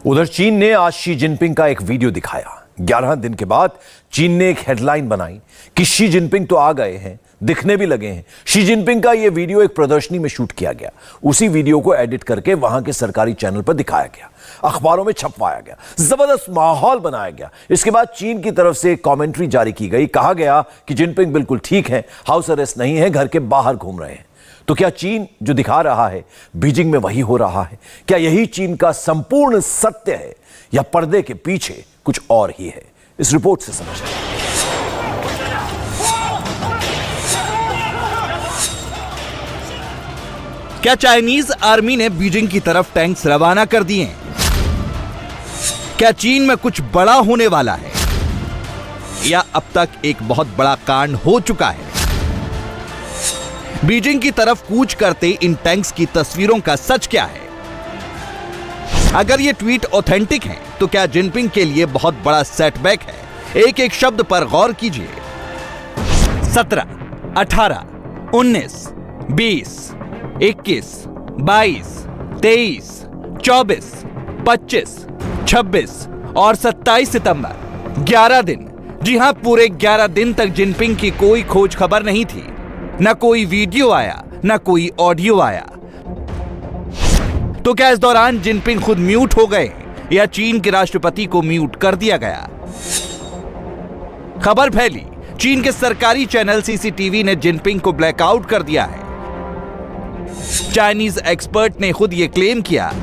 उधर चीन ने आज शी जिनपिंग का एक वीडियो दिखाया। 11 दिन के बाद चीन ने एक हेडलाइन बनाई कि शी जिनपिंग तो आ गए हैं, दिखने भी लगे हैं। शी जिनपिंग का यह वीडियो एक प्रदर्शनी में शूट किया गया। उसी वीडियो को एडिट करके वहां के सरकारी चैनल पर दिखाया गया, अखबारों में छपवाया गया, जबरदस्त माहौल बनाया गया। इसके बाद चीन की तरफ से कमेंट्री जारी की गई। कहा गया कि जिनपिंग बिल्कुल ठीक है, हाउस अरेस्ट नहीं है, घर के बाहर घूम रहे हैं। तो क्या चीन जो दिखा रहा है बीजिंग में वही हो रहा है? क्या यही चीन का संपूर्ण सत्य है या पर्दे के पीछे कुछ और ही है? इस रिपोर्ट से समझें। क्या चाइनीज आर्मी ने बीजिंग की तरफ टैंक्स रवाना कर दिए हैं? क्या चीन में कुछ बड़ा होने वाला है या अब तक एक बहुत बड़ा कांड हो चुका है? बीजिंग की तरफ कूच करते इन टैंक्स की तस्वीरों का सच क्या है? अगर ये ट्वीट ऑथेंटिक है तो क्या जिनपिंग के लिए बहुत बड़ा सेटबैक है? एक एक शब्द पर गौर कीजिए। 17, 18, 19, 20, 21, 22, 23, 24, 25, 26 और 27 सितंबर 11 दिन। जी हां, पूरे 11 दिन तक जिनपिंग की कोई खोज खबर नहीं थी। न कोई वीडियो आया, न कोई ऑडियो आया। तो क्या इस दौरान जिनपिंग खुद म्यूट हो गए या चीन के राष्ट्रपति को म्यूट कर दिया गया? खबर फैली, चीन के सरकारी चैनल सीसीटीवी ने जिनपिंग को ब्लैकआउट कर दिया है। चाइनीज एक्सपर्ट ने खुद यह क्लेम किया।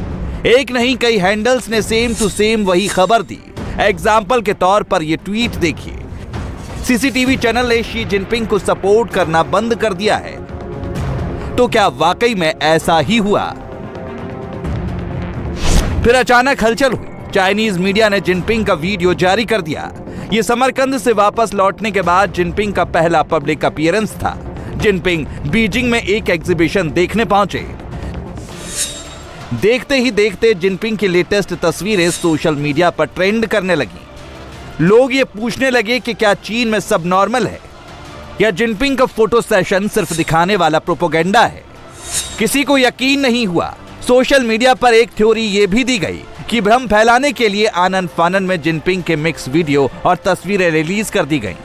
एक नहीं, कई हैंडल्स ने सेम टू सेम वही खबर दी। एग्जाम्पल के तौर पर यह ट्वीट देखिए। सीसीटीवी चैनल ने शी जिनपिंग को सपोर्ट करना बंद कर दिया है। तो क्या वाकई में ऐसा ही हुआ? फिर अचानक हलचल हुई। चाइनीज मीडिया ने जिनपिंग का वीडियो जारी कर दिया। यह समरकंद से वापस लौटने के बाद जिनपिंग का पहला पब्लिक अपीयरेंस था। जिनपिंग बीजिंग में एक एग्जीबिशन देखने पहुंचे। देखते ही देखते जिनपिंग की लेटेस्ट तस्वीरें सोशल मीडिया पर ट्रेंड करने लगी। लोग ये पूछने लगे कि क्या चीन में सब नॉर्मल है या जिनपिंग का फोटो सेशन सिर्फ दिखाने वाला प्रोपेगेंडा है। किसी को यकीन नहीं हुआ। सोशल मीडिया पर एक थ्योरी ये भी दी गई कि भ्रम फैलाने के लिए आनन फानन में जिनपिंग के मिक्स वीडियो और तस्वीरें रिलीज कर दी गईं।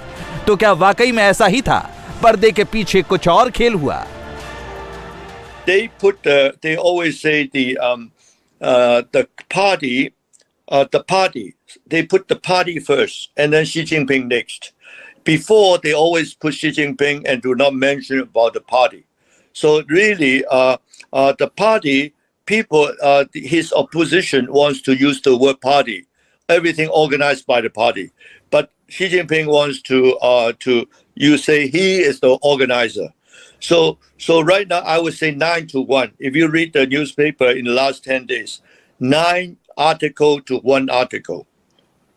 तो क्या वाकई में ऐसा ही था? पर्दे के पीछे कुछ और खेल हुआ। They always say the party. They put the party first and then Xi Jinping next. Before, they always put Xi Jinping and do not mention about the party. So really, the party people, his opposition wants to use the word party. Everything organized by the party. But Xi Jinping wants to you say he is the organizer. So right now, I would say 9-1. If you read the newspaper in the last 10 days, 9 article to 1 article.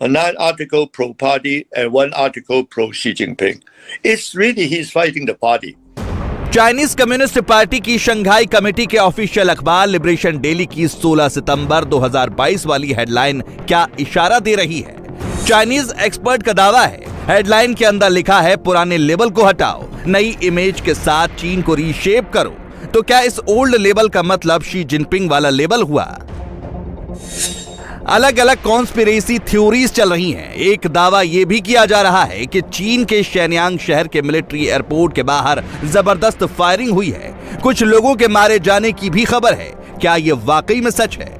9 article pro-party and 1 article pro-Xi Jinping. It's really he's fighting the party. Chinese communist party की Shanghai committee के official अखबार liberation daily की 16 सितंबर 2022 वाली headline क्या इशारा दे रही है? Chinese expert का दावा है, हेडलाइन के अंदर लिखा है, पुराने लेबल को हटाओ, नई इमेज के साथ चीन को रीशेप करो। तो क्या इस ओल्ड लेबल का मतलब शी जिनपिंग वाला लेबल हुआ? अलग अलग कॉन्स्पिरेसी थ्योरीज चल रही हैं। एक दावा यह भी किया जा रहा है कि चीन के शेन्यांग शहर के मिलिट्री एयरपोर्ट के बाहर जबरदस्त फायरिंग हुई है। कुछ लोगों के मारे जाने की भी खबर है। क्या यह वाकई में सच है?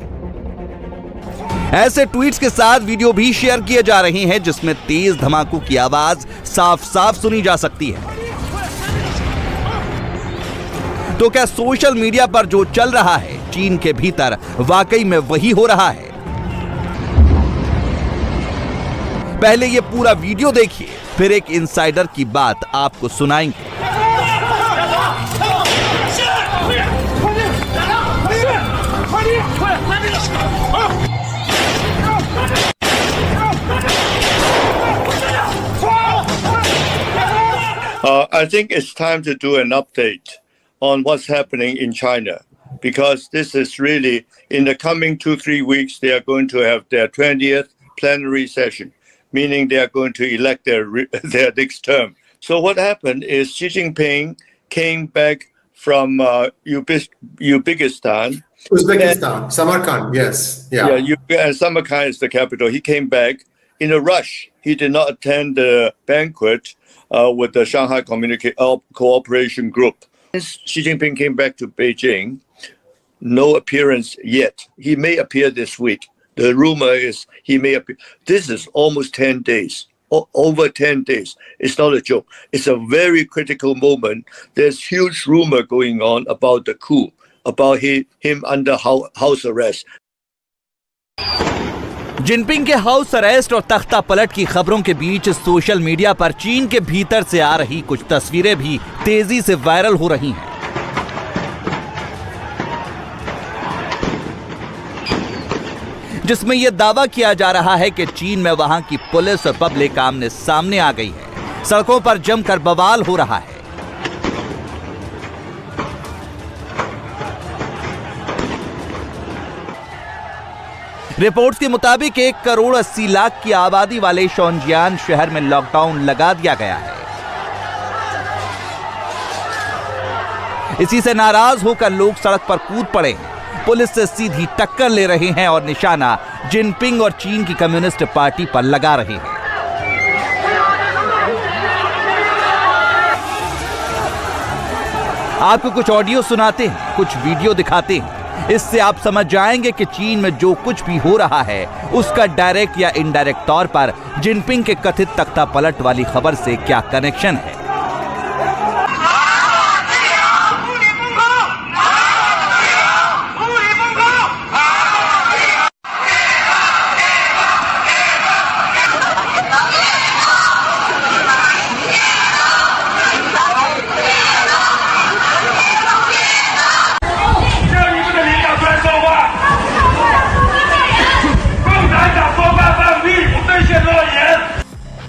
ऐसे ट्वीट्स के साथ वीडियो भी शेयर किए जा रहे हैं जिसमें तेज धमाकों की आवाज साफ साफ सुनी जा सकती है। तो क्या सोशल मीडिया पर जो चल रहा है चीन के भीतर वाकई में वही हो रहा है? पहले ये पूरा वीडियो देखिए, फिर एक इनसाइडर की बात आपको सुनाएंगे। I think it's time to do an update on what's happening in China, because this is really, in the coming 2-3 weeks, they are going to have their 20th plenary session, meaning they are going to elect their next term. So what happened is Xi Jinping came back from Uzbekistan Uzbekistan, Samarkand, yes. And Samarkand is the capital. He came back in a rush. He did not attend the banquet with the Shanghai Cooperation Group. Since Xi Jinping came back to Beijing, no appearance yet. He may appear this week. The rumor is he may appear. This is almost 10 days. Over 10 days. It's not a joke. It's a very critical moment. There's huge rumor going on about the coup, about him under house arrest. Jinping के house arrest और तख्ता पलट की खबरों के बीच social media पर चीन के भीतर से आ रही कुछ तस्वीरें भी तेजी से वायरल हो रही हैं। जिसमें यह दावा किया जा रहा है कि चीन में वहां की पुलिस और पब्लिक आमने सामने आ गई है। सड़कों पर जमकर बवाल हो रहा है। रिपोर्ट्स के मुताबिक 1 करोड़ 80 लाख की आबादी वाले शोनजियान शहर में लॉकडाउन लगा दिया गया है। इसी से नाराज होकर लोग सड़क पर कूद पड़े हैं, पुलिस से सीधी टक्कर ले रहे हैं और निशाना जिनपिंग और चीन की कम्युनिस्ट पार्टी पर लगा रहे हैं। आपको कुछ ऑडियो सुनाते हैं, कुछ वीडियो दिखाते हैं। इससे आप समझ जाएंगे कि चीन में जो कुछ भी हो रहा है उसका डायरेक्ट या इनडायरेक्ट तौर पर जिनपिंग के कथित तख्ता पलट वाली खबर से क्या कनेक्शन है।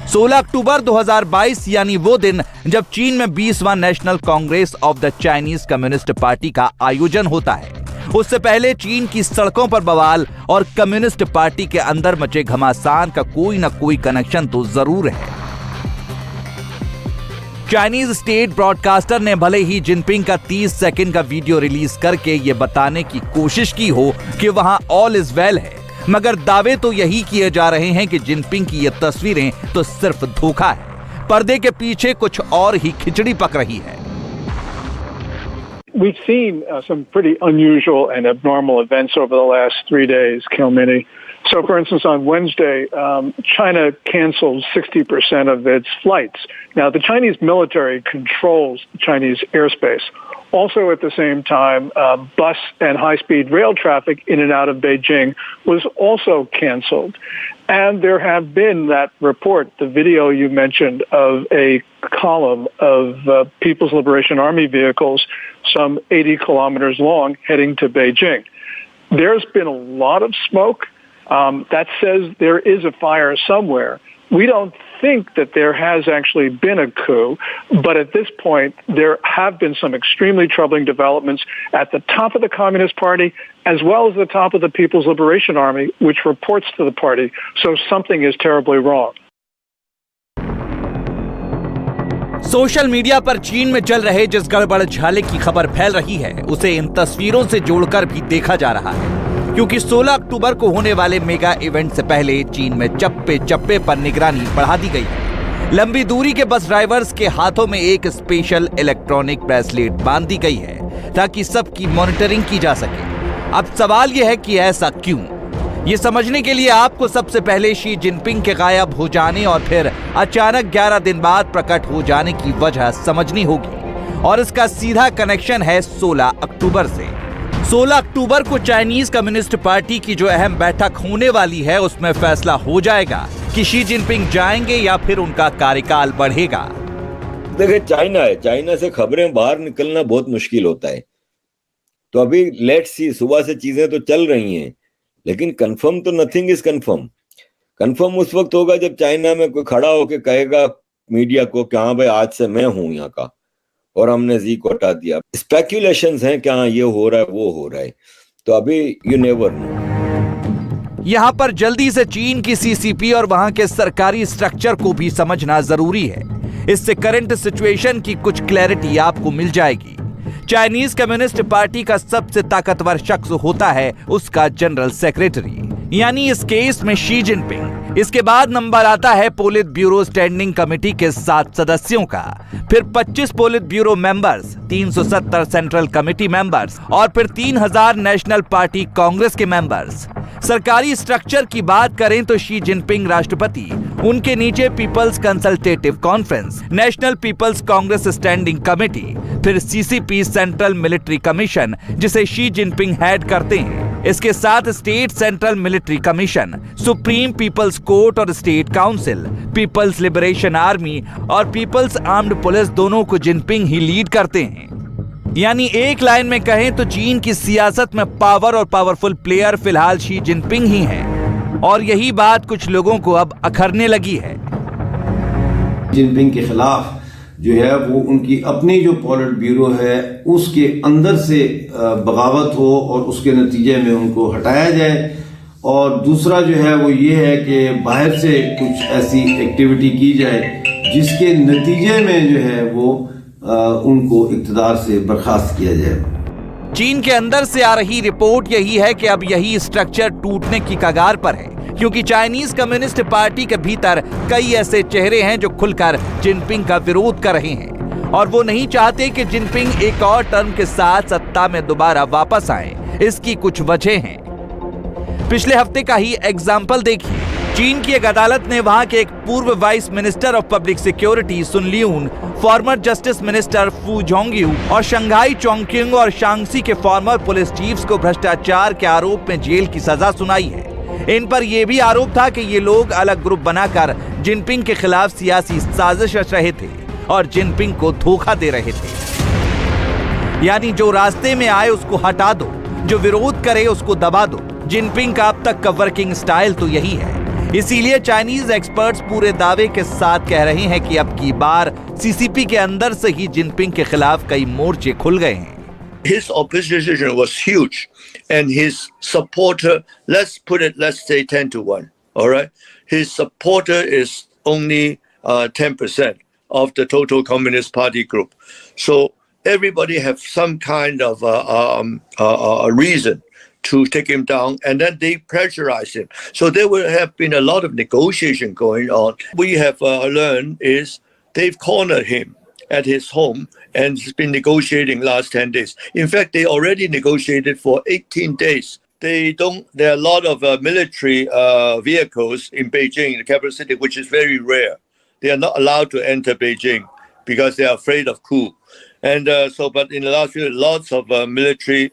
सोलह अक्टूबर 2022 यानी वो दिन जब चीन में 20वां national congress of the Chinese communist party का आयोजन होता है। उससे पहले चीन की सड़कों पर बवाल और कम्युनिस्ट पार्टी के अंदर मचे घमासान का कोई ना कोई कनेक्शन तो जरूर है। चाइनीज स्टेट ब्रॉडकास्टर ने भले ही जिनपिंग का 30 सेकंड का वीडियो रिलीज करके ये बताने की कोशिश की हो कि वहां ऑल इज वेल है, मगर दावे तो यही किए जा रहे हैं कि जिनपिंग की ये तस्वीरें तो सिर्फ धोखा है। पर्दे के पीछे कुछ और ही खिचड़ी पक रही है। We've seen some pretty unusual and abnormal events over the last 3 days, Kilmini. So, for instance, on Wednesday, China canceled 60% of its flights. Now, the Chinese military controls Chinese airspace. Also, at the same time, bus and high-speed rail traffic in and out of Beijing was also canceled. And there have been that report, the video you mentioned, of a column of People's Liberation Army vehicles, some 80 kilometers long, heading to Beijing. There's been a lot of smoke. That says there is a fire somewhere. We don't think that there has actually been a coup, but at this point, there have been some extremely troubling developments at the top of the Communist Party, as well as the top of the People's Liberation Army, which reports to the party. So something is terribly wrong. Social media पर चीन में चल रहे जिस गड़बड़ झाले की खबर फैल रही है, उसे इन तस्वीरों से जोड़कर भी देखा जा रहा है, क्योंकि 16 अक्टूबर को होने वाले मेगा इवेंट से पहले चीन में चप्पे चप्पे पर निगरानी बढ़ा दी गई है। लंबी दूरी के बस ड्राइवर्स के हाथों में एक स्पेशल इलेक्ट्रॉनिक ब्रेसलेट बांध दी गई है ताकि सबकी मॉनिटरिंग की जा सके। अब सवाल यह है कि ऐसा क्यों? ये समझने के लिए आपको सबसे पहले शी जिनपिंग के गायब हो जाने और फिर अचानक 11 दिन बाद प्रकट हो जाने की वजह समझनी होगी, और इसका सीधा कनेक्शन है 16 अक्टूबर से। 16 अक्टूबर को चाइनीज कम्युनिस्ट पार्टी की जो अहम बैठक होने वाली है, उसमें फैसला हो जाएगा कि शी जिनपिंग जाएंगे या फिर उनका कार्यकाल बढ़ेगा। देखिए, चाइना है, चाइना से खबरें बाहर निकलना बहुत मुश्किल होता है। तो अभी लेट्स सी, सुबह से चीजें तो चल रही हैं, लेकिन कंफर्म तो नथिंग इज कंफर्म। कंफर्म उस वक्त होगा जब चाइना में कोई खड़ा होकर कहेगा मीडिया को कि हाँ भाई आज से मैं हूं यहाँ का और हमने जी को हटा दिया। स्पेक्यूलेशंस हैं कि हाँ ये हो रहा है वो हो रहा है, तो अभी यू नेवर नो। यहाँ पर जल्दी से चीन की सीसीपी और वहां के सरकारी स्ट्रक्चर को भी समझना जरूरी है। इससे करंट सिचुएशन की कुछ क्लैरिटी आपको मिल जाएगी। चाइनीज कम्युनिस्ट पार्टी का सबसे ताकतवर शख्स होता है उसका जनरल सेक्रेटरी, यानी इस केस में शी जिनपिंग। इसके बाद नंबर आता है पोलित ब्यूरो स्टैंडिंग कमेटी के 7 सदस्यों का, फिर 25 polit bureau members, 370 central committee members और फिर 3000 नेशनल पार्टी कांग्रेस के मेंबर्स। सरकारी स्ट्रक्चर की बात करें तो शी जिनपिंग राष्ट्रपति, उनके नीचे people's consultative conference, national people's congress standing committee, फिर सीसीपी सेंट्रल मिलिट्री कमीशन जिसे शी जिनपिंग हेड करते हैं। इसके साथ state central military commission, supreme people's court और state council, people's liberation army और पीपल्स आर्म्ड पुलिस दोनों को जिनपिंग ही लीड करते हैं। यानी एक लाइन में कहें तो चीन की सियासत में पावर और पावरफुल प्लेयर फिलहाल शी जिनपिंग ही हैं। और यही बात कुछ लोगों को अब अखरने लगी है। जिनपिंग के खिलाफ जो है वो उनकी अपनी जो पॉलिट ब्यूरो है उसके अंदर से बगावत हो और उसके नतीजे में उनको हटाया जाए। और दूसरा जो है वो ये है कि बाहर से कुछ ऐसी एक्टिविटी की जाए जिसके नतीजे में जो है वो उनको इक़्तिदार से बर्खास्त किया जाए। चीन के अंदर से आ रही रिपोर्ट यही है कि अब यही स्ट्रक्चर टूटने की कगार पर है, क्योंकि चाइनीज कम्युनिस्ट पार्टी के भीतर कई ऐसे चेहरे हैं जो खुलकर जिनपिंग का विरोध कर रहे हैं और वो नहीं चाहते कि जिनपिंग एक और टर्म के साथ सत्ता में दोबारा वापस आए। इसकी कुछ वजह हैं। पिछले हफ्ते का ही एग्जाम्पल देखिए। चीन की एक अदालत ने वहां के एक पूर्व vice minister of public security Sun Lijun, former justice minister Fu जोंगयू और शंघाई चोंगक्युंग और शांगसी के फॉर्मर पुलिस चीफ्स को भ्रष्टाचार के आरोप में जेल की सजा सुनाई है। इन पर यह भी आरोप था कि ये लोग अलग ग्रुप बनाकर जिनपिंग के खिलाफ सियासी साजिश रच रहे थे और जिनपिंग को धोखा दे रहे थे। यानी जो रास्ते में आए उसको हटा दो, जो विरोध करे उसको दबा दो। जिनपिंग का अब तक का वर्किंग स्टाइल तो यही है। इसीलिए चाइनीज एक्सपर्ट्स पूरे दावे के साथ कह रहे हैं कि अब की बार सीसीपी के अंदर से ही जिनपिंग के खिलाफ कई मोर्चे खुल गए हैं। His opposition was huge, and his supporter, let's say 10-1. All right, his supporter is only 10% of the total Communist Party group. So everybody have some kind of a reason to take him down, and then they pressurize him. So there will have been a lot of negotiation going on. We have learned is they've cornered him at his home and has been negotiating last 10 days. In fact, they already negotiated for 18 days. There are a lot of military vehicles in Beijing, the capital city, which is very rare. They are not allowed to enter Beijing because they are afraid of coup. And but in the last few, lots of military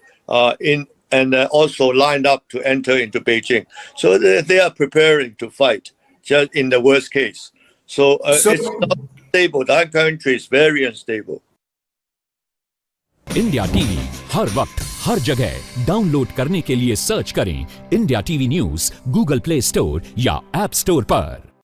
also lined up to enter into Beijing. So they are preparing to fight just in the worst case. So it's not stable. That country is very unstable. India TV हर वक्त हर जगह download करने के लिए search करें India TV news Google play store या app store पर।